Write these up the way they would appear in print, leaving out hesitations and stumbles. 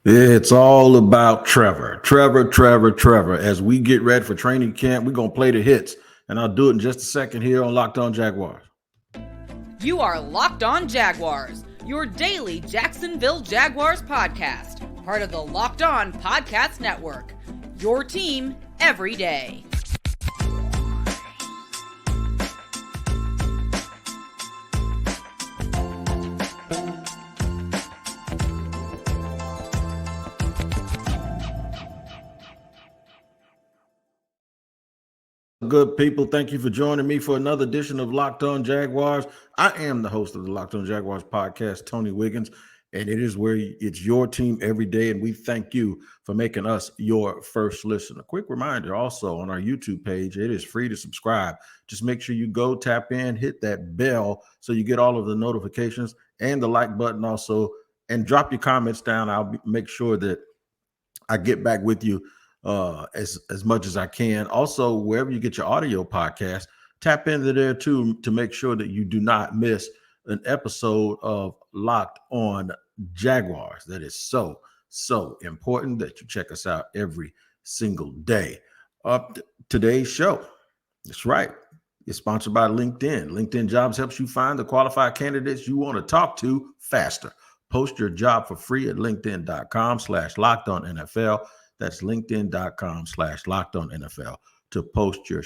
It's all about Trevor. As we get ready for training camp, we're going to play the hits, and I'll do it in just a second here on Locked On Jaguars. You are Locked On Jaguars, your daily Jacksonville Jaguars podcast, part of the Locked On Podcast Network, your team every day. Good people, thank you for joining me for another edition of Locked On Jaguars. I am the host of the Locked On Jaguars podcast, Tony Wiggins, and it is where it's your team every day, and we thank you for making us your first listen. A quick reminder also on our YouTube page, it is free to subscribe. Just make sure you go tap in, hit that bell so you get all of the notifications and the like button also, and drop your comments down. I'll make sure that I get back with you as much as I can. Also, wherever you get your audio podcast, tap into there too to make sure that you do not miss an episode of Locked On Jaguars. That is so important that you check us out every single day. Today's show, that's right, it's sponsored by LinkedIn. LinkedIn Jobs helps you find the qualified candidates you want to talk to faster. Post your job for free at linkedin.com/LockedOnNFL. That's linkedin.com/LockedOnNFL to post your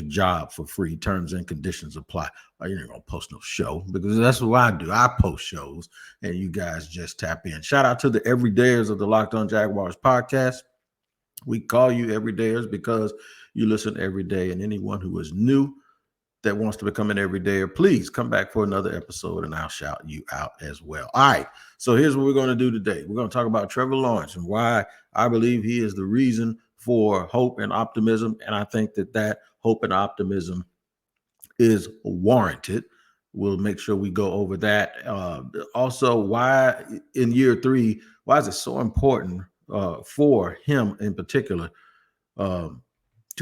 job for free. Terms and conditions apply. You ain't gonna post no show because that's what I do. I post shows and you guys just tap in. Shout out to the everydayers of the Locked On Jaguars podcast. We call you everydayers because you listen every day, and anyone who is new that wants to become an everydayer, please come back for another episode and I'll shout you out as well. All right, so here's what we're going to do today. We're going to talk about Trevor Lawrence and why I believe he is the reason for hope and optimism, and I think that hope and optimism is warranted. We'll make sure we go over that. Also, why in year 3, why is it so important for him in particular to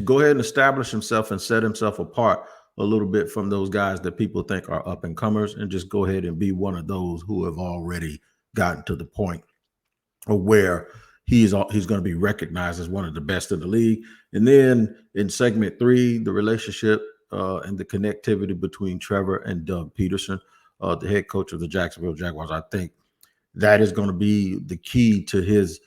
go ahead and establish himself and set himself apart a little bit from those guys that people think are up and comers, and just go ahead and be one of those who have already gotten to the point of where he's going to be recognized as one of the best in the league. And then in segment 3, the relationship and the connectivity between Trevor and Doug Pederson, the head coach of the Jacksonville Jaguars. I think that is going to be the key to his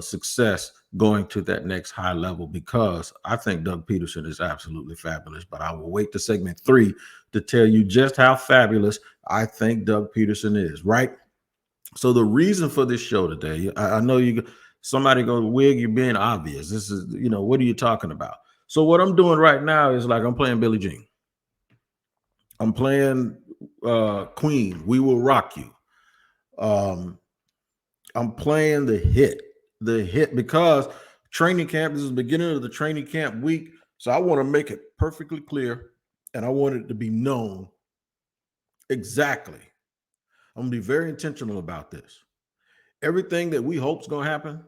success going to that next high level, because I think Doug Pederson is absolutely fabulous. But I will wait to segment 3 to tell you just how fabulous I think Doug Pederson is, right? So the reason for this show today, I know somebody goes, Wig, you're being obvious. This is, what are you talking about? So what I'm doing right now is like I'm playing Billie Jean. I'm playing Queen, We Will Rock You. I'm playing the hit because training camp, this is the beginning of the training camp week. So I want to make it perfectly clear, and I want it to be known exactly. I'm going to be very intentional about this. Everything that we hope is going to happen,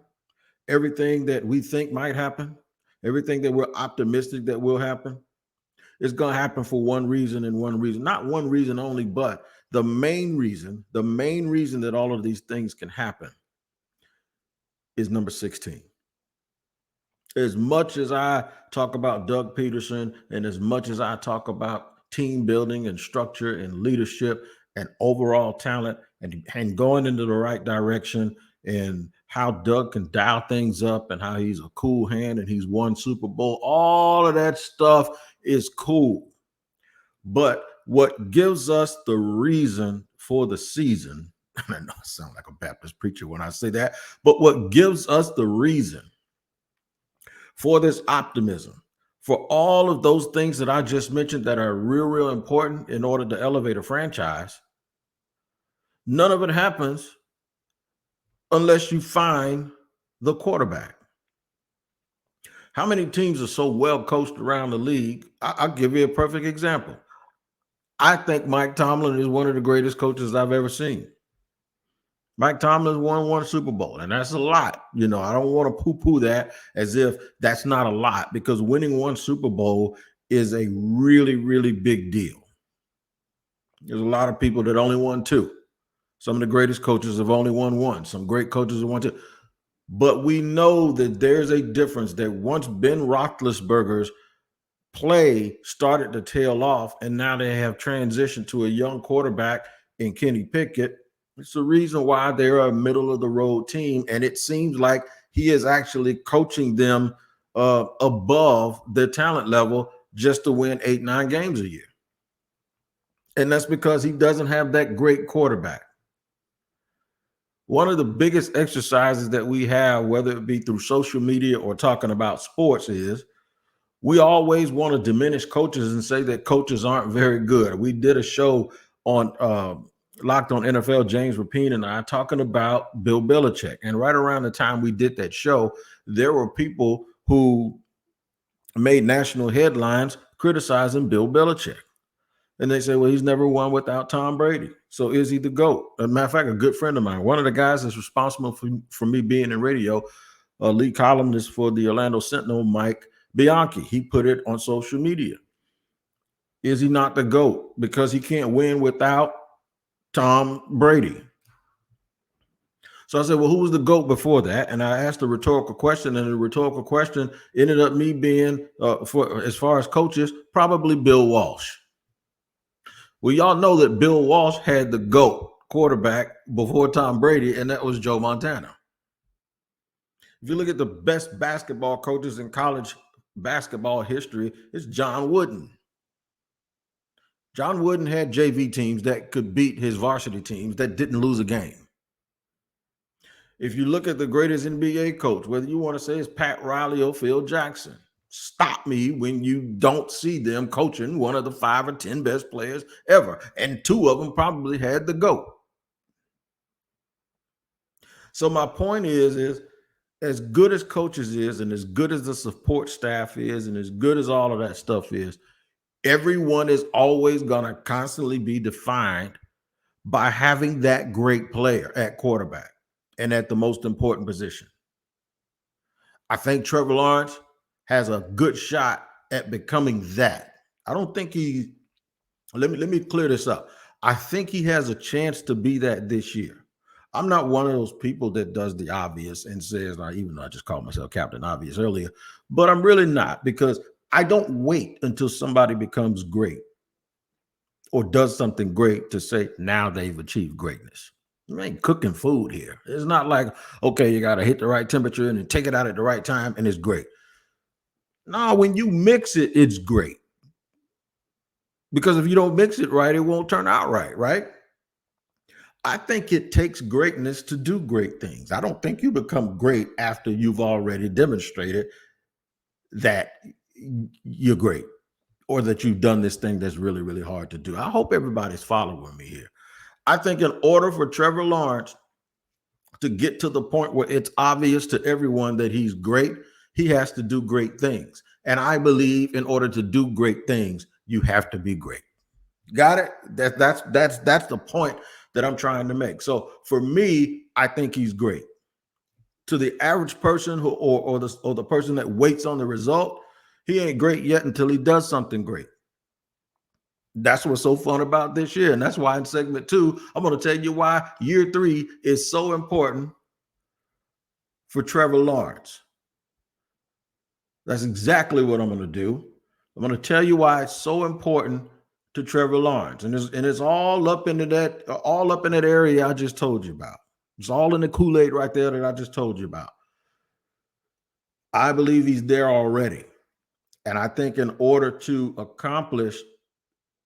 everything that we think might happen, everything that we're optimistic that will happen, is going to happen for one reason and one reason. Not one reason only, but the main reason that all of these things can happen is number 16. As much as I talk about Doug Pederson, and as much as I talk about team building and structure and leadership and overall talent and going into the right direction, and how Doug can dial things up and how he's a cool hand and he's won Super Bowl, all of that stuff is cool. But what gives us the reason for the season, and I know I sound like a Baptist preacher when I say that, but what gives us the reason for this optimism, for all of those things that I just mentioned that are real important in order to elevate a franchise, none of it happens unless you find the quarterback. How many teams are so well coached around the league? I'll give you a perfect example. I think Mike Tomlin is one of the greatest coaches I've ever seen. Mike Tomlin won one Super Bowl, and that's a lot. I don't want to poo-poo that as if that's not a lot, because winning one Super Bowl is a really big deal. There's a lot of people that only won 2. Some of the greatest coaches have only won one. Some great coaches have won two. But we know that there's a difference that once Ben Roethlisberger's play started to tail off, and now they have transitioned to a young quarterback in Kenny Pickett. It's the reason why they're a middle of the road team, and it seems like he is actually coaching them above their talent level just to win 8-9 games a year. And that's because he doesn't have that great quarterback. One of the biggest exercises that we have, whether it be through social media or talking about sports, is we always want to diminish coaches and say that coaches aren't very good. We did a show on Locked on NFL, James Rapine and I, talking about Bill Belichick. And right around the time we did that show, there were people who made national headlines criticizing Bill Belichick. And they say, well, he's never won without Tom Brady. So is he the GOAT? As a matter of fact, a good friend of mine, one of the guys that's responsible for me being in radio, lead columnist for the Orlando Sentinel, Mike Bianchi, he put it on social media. Is he not the GOAT? Because he can't win without Tom Brady. So I said, well, who was the GOAT before that? And I asked a rhetorical question, and the rhetorical question ended up me being, for as far as coaches, probably Bill Walsh. Well, y'all know that Bill Walsh had the GOAT quarterback before Tom Brady, and that was Joe Montana. If you look at the best basketball coaches in college basketball history, it's John Wooden. John Wooden had JV teams that could beat his varsity teams that didn't lose a game. If you look at the greatest NBA coach, whether you want to say it's Pat Riley or Phil Jackson, stop me when you don't see them coaching one of the 5 or 10 best players ever. And 2 of them probably had the GOAT. So my point is as good as coaches is, and as good as the support staff is, and as good as all of that stuff is, everyone is always going to constantly be defined by having that great player at quarterback and at the most important position. I think Trevor Lawrence has a good shot at becoming that. I don't think let me clear this up. I think he has a chance to be that this year. I'm not one of those people that does the obvious and says, even though I just called myself Captain Obvious earlier, but I'm really not, because I don't wait until somebody becomes great or does something great to say, now they've achieved greatness. You ain't cooking food here. It's not like, okay, you got to hit the right temperature and then take it out at the right time and it's great. No, when you mix it, it's great. Because if you don't mix it right, it won't turn out right, right? I think it takes greatness to do great things. I don't think you become great after you've already demonstrated that you're great or that you've done this thing that's really, really hard to do. I hope everybody's following me here. I think in order for Trevor Lawrence to get to the point where it's obvious to everyone that he's great, he has to do great things. And I believe in order to do great things, you have to be great. Got it? That's the point that I'm trying to make. So for me, I think he's great. To the average person or the person that waits on the result, he ain't great yet until he does something great. That's what's so fun about this year. And that's why in segment 2, I'm going to tell you why year 3 is so important for Trevor Lawrence. That's exactly what I'm going to do. I'm going to tell you why it's so important to Trevor Lawrence. And it's all up into that area I just told you about. It's all in the Kool-Aid right there that I just told you about. I believe he's there already. And I think in order to accomplish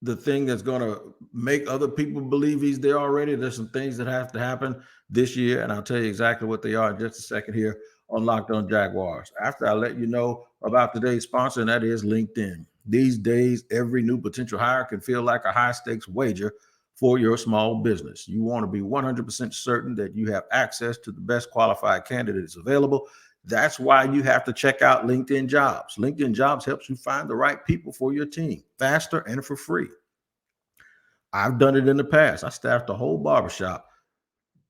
the thing that's going to make other people believe he's there already, there's some things that have to happen this year. And I'll tell you exactly what they are in just a second here on Locked On Jaguars. After I let you know about today's sponsor, and that is LinkedIn. These days, every new potential hire can feel like a high-stakes wager for your small business. You want to be 100% certain that you have access to the best qualified candidates available. That's why you have to check out LinkedIn Jobs. LinkedIn Jobs helps you find the right people for your team faster and for free. I've done it in the past. I staffed a whole barbershop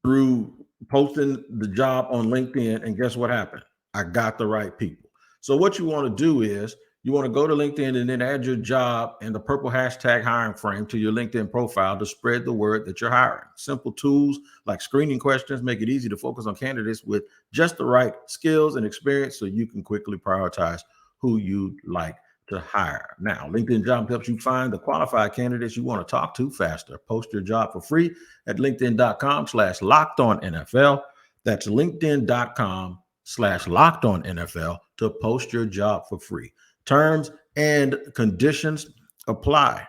through posting the job on LinkedIn, and guess what happened? I got the right people. So what you want to do is You want to go to LinkedIn and then add your job and the purple hashtag hiring frame to your LinkedIn profile to spread the word that you're hiring. Simple tools like screening questions make it easy to focus on candidates with just the right skills and experience so you can quickly prioritize who you'd like to hire. Now, LinkedIn Jobs helps you find the qualified candidates you want to talk to faster. Post your job for free at linkedin.com/lockedonnfl. That's linkedin.com/lockedonnfl to post your job for free. Terms and conditions apply.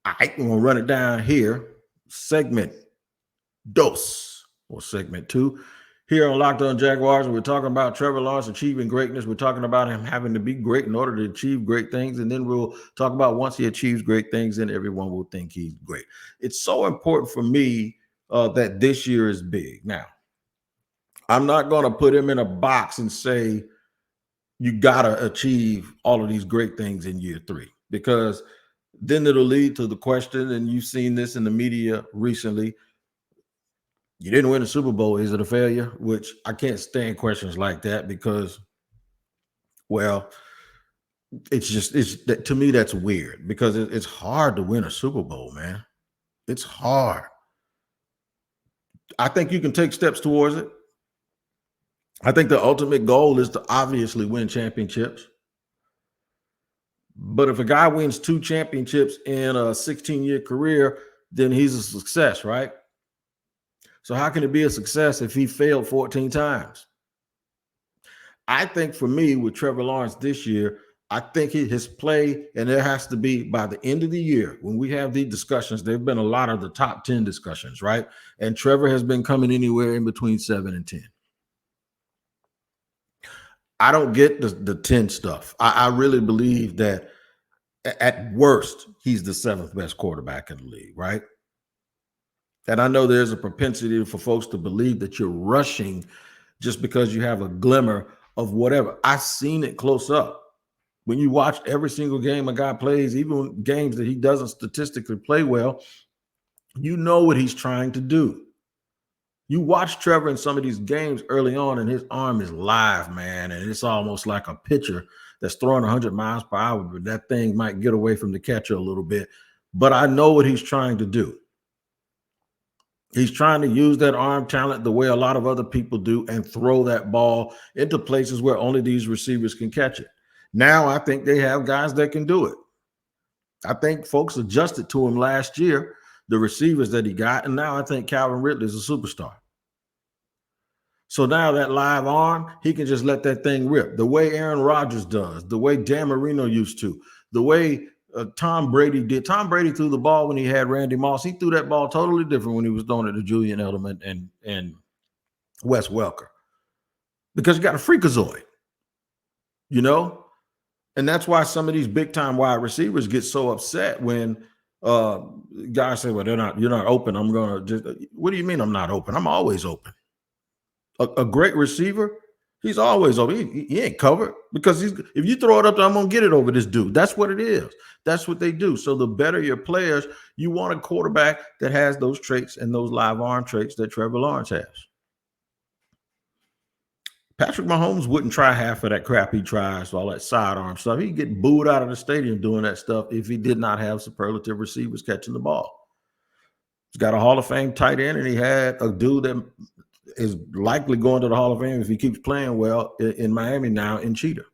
I'm going to run it down here. Segment dos, or segment 2. Here on Locked On Jaguars, we're talking about Trevor Lawrence achieving greatness. We're talking about him having to be great in order to achieve great things. And then we'll talk about once he achieves great things, then everyone will think he's great. It's so important for me that this year is big. Now, I'm not going to put him in a box and say, you got to achieve all of these great things in year 3, because then it'll lead to the question, and you've seen this in the media recently, you didn't win a Super Bowl. Is it a failure? Which I can't stand questions like that because, well, to me, that's weird because it's hard to win a Super Bowl, man. It's hard. I think you can take steps towards it. I think the ultimate goal is to obviously win championships. But if a guy wins 2 championships in a 16-year career, then he's a success, right? So how can it be a success if he failed 14 times? I think for me with Trevor Lawrence this year, I think his play, and there has to be by the end of the year, when we have these discussions, there've been a lot of the top 10 discussions, right? And Trevor has been coming anywhere in between 7 and 10. I don't get the 10 stuff. I really believe that at worst, he's the 7th best quarterback in the league, right? And I know there's a propensity for folks to believe that you're rushing just because you have a glimmer of whatever. I've seen it close up. When you watch every single game a guy plays, even games that he doesn't statistically play well, you know what he's trying to do. You watch Trevor in some of these games early on, and his arm is live, man. And it's almost like a pitcher that's throwing 100 miles per hour, but that thing might get away from the catcher a little bit. But I know what he's trying to do. He's trying to use that arm talent the way a lot of other people do and throw that ball into places where only these receivers can catch it. Now I think they have guys that can do it. I think folks adjusted to him last year, the receivers that he got, and now I think Calvin Ridley is a superstar. So now that live arm, he can just let that thing rip the way Aaron Rodgers does, the way Dan Marino used to, the way Tom Brady did. Tom Brady threw the ball when he had Randy Moss. He threw that ball totally different when he was throwing it to Julian Edelman and Wes Welker, because you got a freakazoid, you know? And that's why some of these big-time wide receivers get so upset when guys say, well, you're not open. I'm going to just, what do you mean I'm not open? I'm always open. A great receiver, he's always open. He ain't covered because if you throw it up there, I'm going to get it over this dude. That's what it is. That's what they do. So the better your players, you want a quarterback that has those traits and those live arm traits that Trevor Lawrence has. Patrick Mahomes wouldn't try half of that crap he tries, all that sidearm stuff. He'd get booed out of the stadium doing that stuff if he did not have superlative receivers catching the ball. He's got a Hall of Fame tight end, and he had a dude that is likely going to the Hall of Fame if he keeps playing well in Miami now in Cheetah,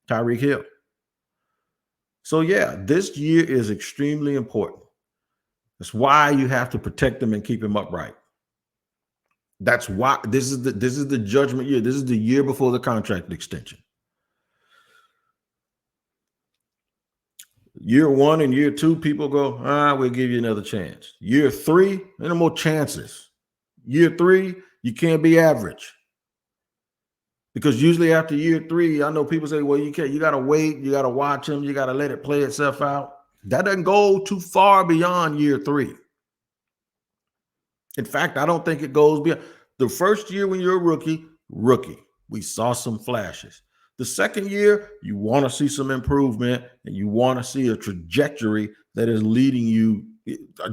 Tyreek Hill. So, yeah, this year is extremely important. That's why you have to protect him and keep him upright. That's why this is the judgment year. This is the year before the contract extension. Year 1 and year 2, people go, we'll give you another chance. Year 3, no more chances. Year 3, you can't be average. Because usually after year 3, I know people say, well, you got to wait, you got to watch him, you got to let it play itself out. That doesn't go too far beyond year 3. In fact, I don't think it goes beyond. The first year when you're a rookie, we saw some flashes. The second year, you want to see some improvement, and you want to see a trajectory that is leading you.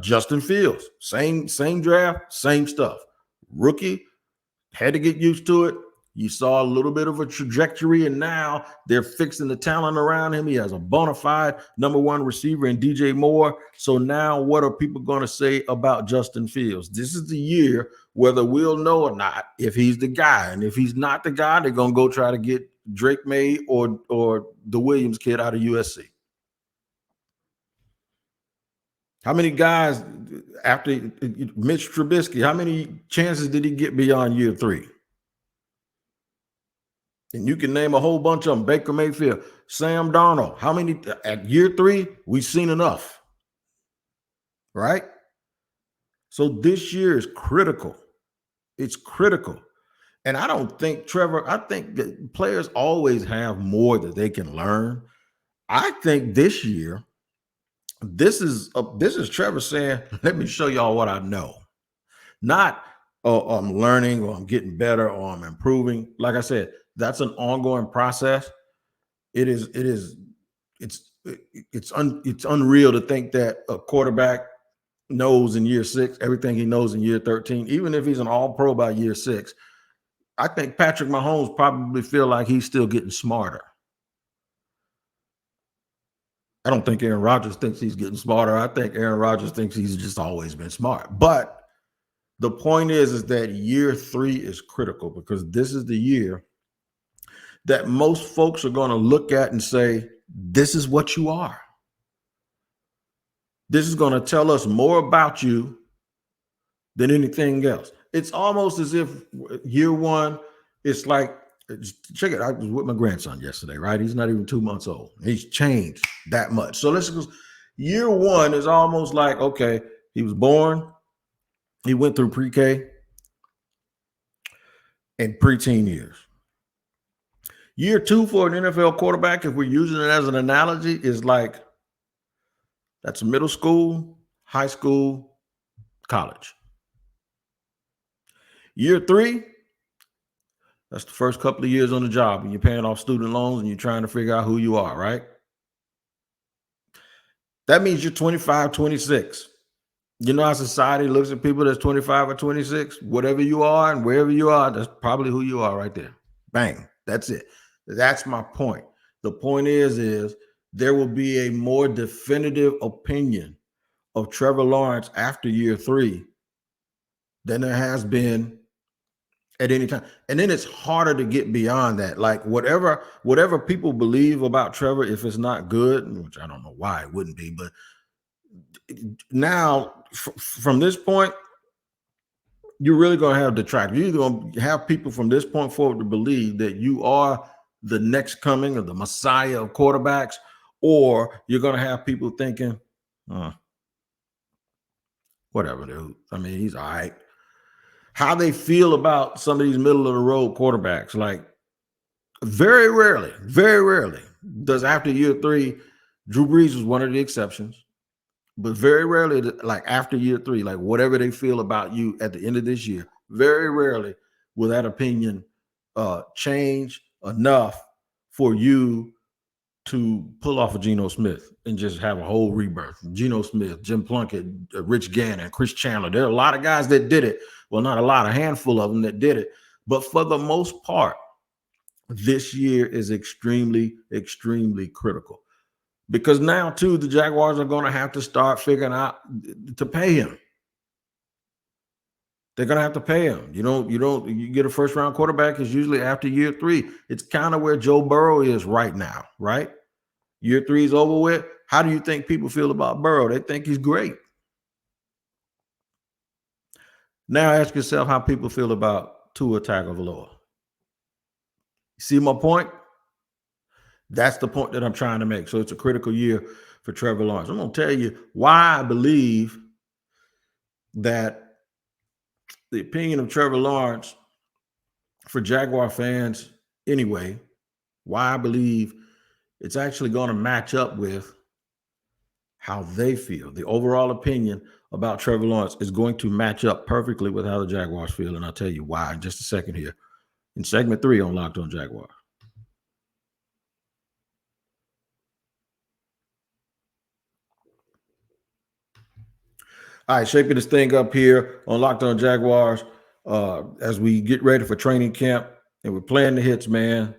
Justin Fields, same draft, same stuff. Rookie, had to get used to it. You saw a little bit of a trajectory, and now they're fixing the talent around him. He has a bona fide number one receiver in DJ Moore. So now what are people going to say about Justin Fields? This is the year, whether we'll know or not, if he's the guy. And if he's not the guy, they're going to go try to get Drake May or the Williams kid out of USC. How many guys after Mitch Trubisky, how many chances did he get beyond year 3? And you can name a whole bunch of them. Baker Mayfield, Sam Darnold. How many at year 3? We've seen enough, right? So this year is critical. It's critical. And I don't think I think that players always have more that they can learn. I think this year, this is Trevor saying, let me show y'all what I know. Not, oh, I'm learning or I'm getting better or I'm improving. Like I said, that's an ongoing process. It's unreal to think that a quarterback knows in year 6 everything he knows in year 13, even if he's an all-pro by year 6. I think Patrick Mahomes probably feel like he's still getting smarter. I don't think Aaron Rodgers thinks he's getting smarter. I think Aaron Rodgers thinks he's just always been smart. But the point is that year 3 is critical because this is the year that most folks are going to look at and say, this is what you are. This is going to tell us more about you than anything else. It's almost as if year 1, it's like, check it. I was with my grandson yesterday, right? He's not even 2 months old. He's changed that much. So let's go. Year 1 is almost like, okay, he was born. He went through pre-K and preteen years. Year 2 for an NFL quarterback, if we're using it as an analogy, is like that's middle school, high school, college. Year 3, that's the first couple of years on the job when you're paying off student loans and you're trying to figure out who you are, right? That means you're 25, 26. You know how society looks at people that's 25 or 26? Whatever you are and wherever you are, that's probably who you are right there. Bang. That's it. That's my point. The point is there will be a more definitive opinion of Trevor Lawrence after year 3 than there has been at any time. And then it's harder to get beyond that. Like whatever people believe about Trevor, if it's not good, which I don't know why it wouldn't be, but now from this point, you're really going to have detractors. You're going to have people from this point forward to believe that you are the next coming of the Messiah of quarterbacks, or you're going to have people thinking, whatever, dude. I mean, he's all right. How they feel about some of these middle of the road quarterbacks, like very rarely does after year 3, Drew Brees was one of the exceptions, but very rarely, like after year 3, like whatever they feel about you at the end of this year, very rarely will that opinion change enough for you to pull off a Geno Smith and just have a whole rebirth. Geno Smith, Jim Plunkett, Rich Gannon, Chris Chandler. There are a lot of guys that did it. Well, not a lot, a handful of them that did it. But for the most part, this year is extremely, extremely critical. Because now, too, the Jaguars are going to have to start figuring out to pay him. They're going to have to pay him. You get a first round quarterback is usually after year 3. It's kind of where Joe Burrow is right now, right? Year 3 is over with. How do you think people feel about Burrow? They think he's great. Now ask yourself how people feel about Tua Tagovailoa. See my point? That's the point that I'm trying to make. So it's a critical year for Trevor Lawrence. I'm going to tell you why I believe that the opinion of Trevor Lawrence for Jaguar fans anyway, why I believe it's actually going to match up with how they feel. The overall opinion about Trevor Lawrence is going to match up perfectly with how the Jaguars feel. And I'll tell you why in just a second here in segment 3 on Locked On Jaguars. All right, shaping this thing up here on Locked On Jaguars as we get ready for training camp. And we're playing the hits, man.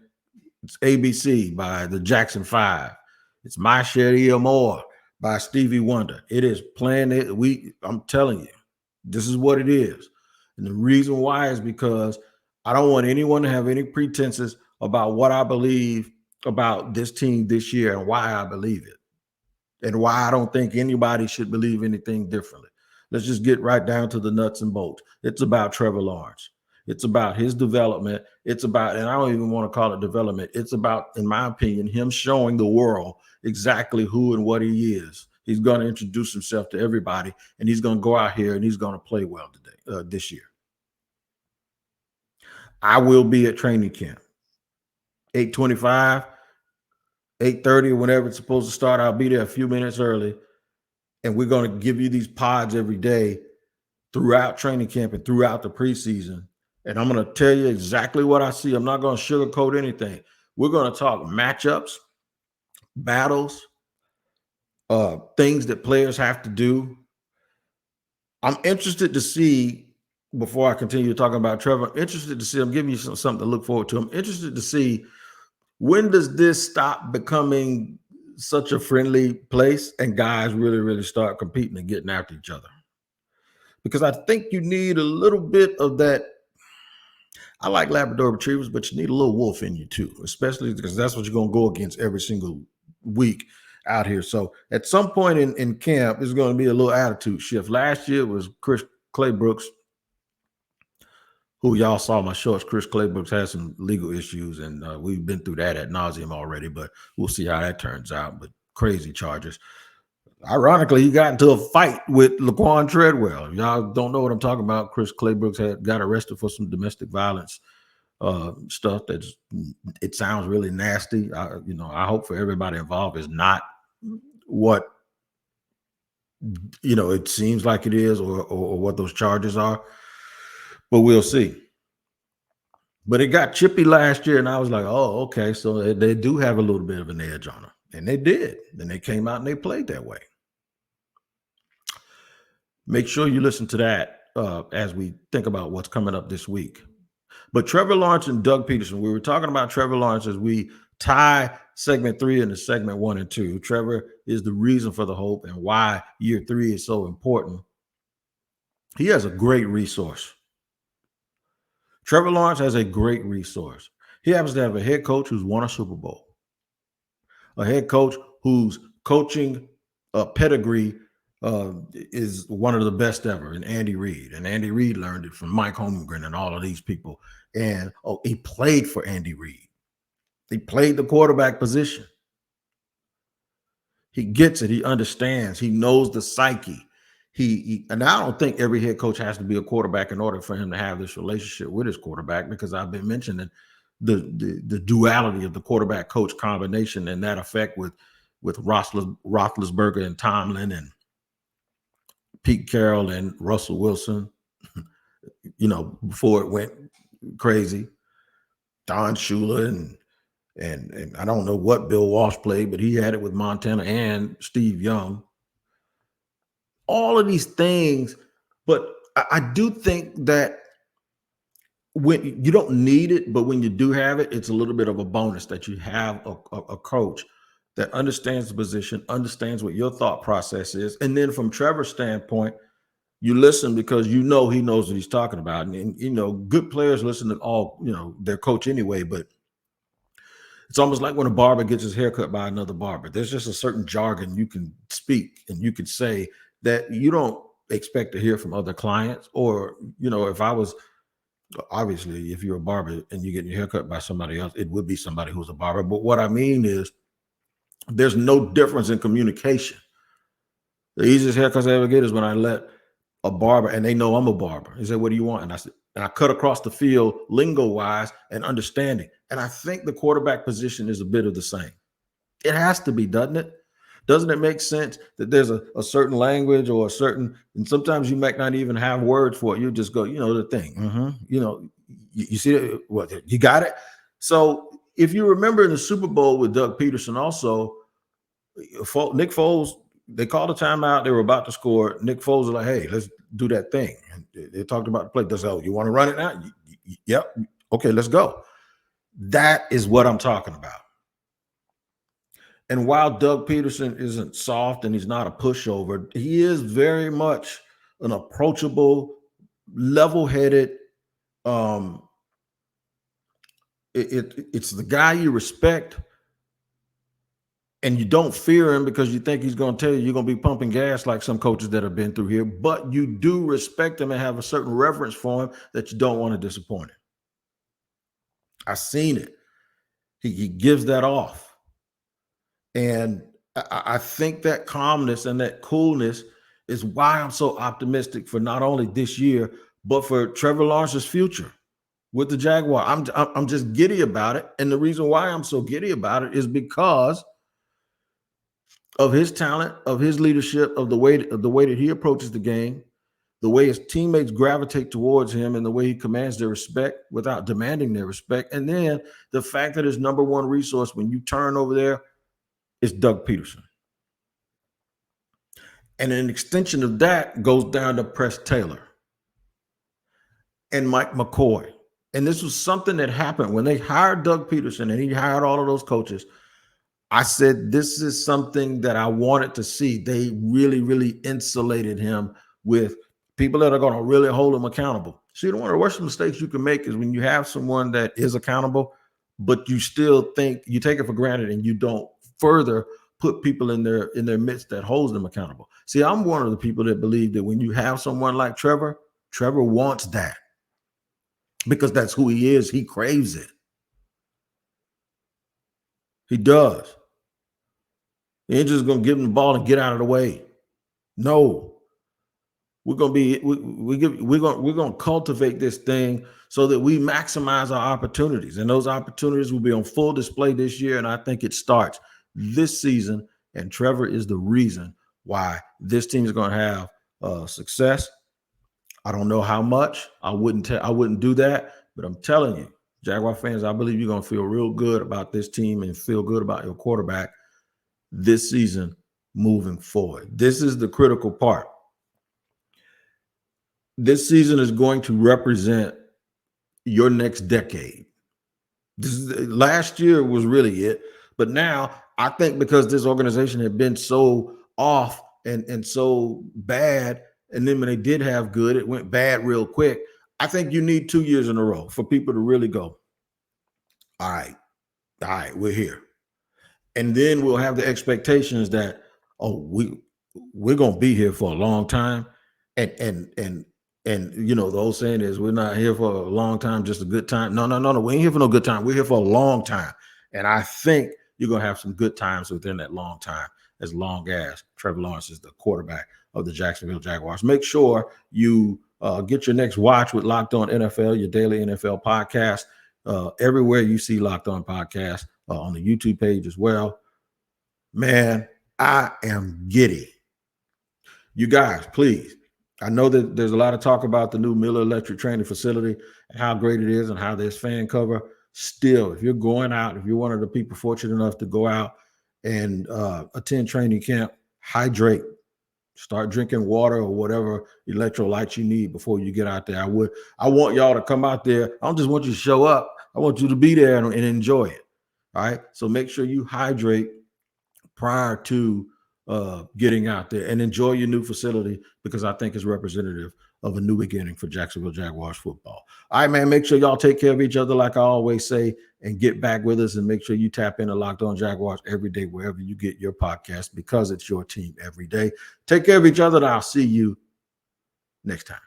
It's ABC by the Jackson 5. It's My Sherry More by Stevie Wonder. It is playing it. I'm telling you, this is what it is. And the reason why is because I don't want anyone to have any pretenses about what I believe about this team this year and why I believe it and why I don't think anybody should believe anything differently. Let's just get right down to the nuts and bolts. It's about Trevor Lawrence. It's about his development. It's about, and I don't even want to call it development. It's about, in my opinion, him showing the world exactly who and what he is. He's going to introduce himself to everybody, and he's going to go out here and he's going to play well today, this year. I will be at training camp. 8:25, 8:30, whenever it's supposed to start. I'll be there a few minutes early, and we're going to give you these pods every day throughout training camp and throughout the preseason. And I'm going to tell you exactly what I see. I'm not going to sugarcoat anything. We're going to talk matchups, battles, things that players have to do. I'm interested to see, before I continue talking about Trevor, I'm interested to see, I'm giving you something to look forward to. I'm interested to see, when does this stop becoming such a friendly place and guys really, really start competing and getting after each other? Because I think you need a little bit of that. I like Labrador Retrievers, but you need a little wolf in you too, especially because that's what you're going to go against every single week out here. So at some point in camp, there's going to be a little attitude shift. Last year was Chris Claybrooks, who y'all saw my shorts. Chris Claybrooks had some legal issues, and we've been through that ad nauseum already, but we'll see how that turns out. But crazy charges. Ironically, he got into a fight with Laquan Treadwell. If y'all don't know what I'm talking about, Chris Claybrooks got arrested for some domestic violence stuff. It sounds really nasty. I hope for everybody involved is not what it seems like it is, or what those charges are. But we'll see. But it got chippy last year, and I was like, oh, okay, so they do have a little bit of an edge on them. And they did. And they came out and they played that way. Make sure you listen to that as we think about what's coming up this week. But Trevor Lawrence and Doug Pederson, we were talking about Trevor Lawrence as we tie segment 3 into segment 1 and 2. Trevor is the reason for the hope and why year 3 is so important. He has a great resource. Trevor Lawrence has a great resource. He happens to have a head coach who's won a Super Bowl, a head coach whose coaching pedigree is one of the best ever, in Andy Reid. And Andy Reid learned it from Mike Holmgren and all of these people. And he played for Andy Reid. He played the quarterback position. He gets it. He understands. He knows the psyche. And I don't think every head coach has to be a quarterback in order for him to have this relationship with his quarterback, because I've been mentioning the duality of the quarterback coach combination and that effect with Roethlisberger and Tomlin and Pete Carroll and Russell Wilson, before it went crazy. Don Shula and I don't know what Bill Walsh played, but he had it with Montana and Steve Young. All of these things, but I do think that when you don't need it, but when you do have it, it's a little bit of a bonus that you have a coach that understands the position, understands what your thought process is. And then from Trevor's standpoint, you listen because he knows what he's talking about. And good players listen to all, their coach anyway, but it's almost like when a barber gets his hair cut by another barber. There's just a certain jargon you can speak and you can say that you don't expect to hear from other clients. Or, if I was, obviously, if you're a barber and you get your hair cut by somebody else, it would be somebody who's a barber. But what I mean is there's no difference in communication. The easiest haircuts I ever get is when I let a barber, and they know I'm a barber. He said, what do you want? And I said, and I cut across the field lingo-wise and understanding. And I think the quarterback position is a bit of the same. It has to be, doesn't it? Doesn't it make sense that there's a certain language or a certain, and sometimes you might not even have words for it. You just go, the thing. You see it? What, you got it? So if you remember in the Super Bowl with Doug Pederson also, Nick Foles, they called a timeout. They were about to score. Nick Foles was like, hey, let's do that thing. And they talked about the play. They said, oh, you want to run it now? Yep. Okay, let's go. That is what I'm talking about. And while Doug Pederson isn't soft and he's not a pushover, he is very much an approachable, level-headed. Um, it's the guy you respect, and you don't fear him because you think he's going to tell you you're going to be pumping gas like some coaches that have been through here. But you do respect him and have a certain reverence for him that you don't want to disappoint him. I've seen it. He gives that off. And I think that calmness and that coolness is why I'm so optimistic for not only this year, but for Trevor Lawrence's future with the Jaguars. I'm just giddy about it. And the reason why I'm so giddy about it is because of his talent, of his leadership, of the way that he approaches the game, the way his teammates gravitate towards him, and the way he commands their respect without demanding their respect. And then the fact that his number one resource when you turn over there is Doug Pederson. And an extension of that goes down to Press Taylor and Mike McCoy. And this was something that happened when they hired Doug Pederson and he hired all of those coaches. I said, this is something that I wanted to see. They really, really insulated him with people that are going to really hold him accountable. See, one of the worst mistakes you can make is when you have someone that is accountable, but you still think you take it for granted and you don't further put people in their midst that holds them accountable. See, I'm one of the people that believe that when you have someone like Trevor wants that because that's who he is. He craves it. He does. He ain't just gonna give him the ball and get out of the way. No, we're gonna cultivate this thing so that we maximize our opportunities, and those opportunities will be on full display this year. And I think it starts this season. And Trevor is the reason why this team is going to have success. I don't know how much. I wouldn't do that, but I'm telling you, Jaguar fans, I believe you're going to feel real good about this team and feel good about your quarterback this season moving forward. This is the critical part. This season is going to represent your next decade. Last year was really it, but now I think because this organization had been so off and so bad, and then when they did have good, it went bad real quick. I think you need 2 years in a row for people to really go, all right, we're here. And then we'll have the expectations that, we're going to be here for a long time. And you know, the old saying is, we're not here for a long time, just a good time. No. We ain't here for no good time. We're here for a long time. And I think you're going to have some good times within that long time, as long as Trevor Lawrence is the quarterback of the Jacksonville Jaguars. Make sure you get your next watch with Locked On NFL, your daily NFL podcast, everywhere you see Locked On Podcast, on the YouTube page as well. Man, I am giddy. You guys, please. I know that there's a lot of talk about the new Miller Electric training facility and how great it is and how there's fan cover. Still, if you're going out, if you're one of the people fortunate enough to go out and attend training camp, hydrate. Start drinking water or whatever electrolytes you need before you get out there. I want y'all to come out there. I don't just want you to show up. I want you to be there and enjoy it. All right. So make sure you hydrate prior to getting out there and enjoy your new facility, because I think it's representative of a new beginning for Jacksonville Jaguars football. All right, man, make sure y'all take care of each other like I always say, and get back with us, and make sure you tap into Locked On Jaguars every day, wherever you get your podcast, because it's your team every day. Take care of each other, and I'll see you next time.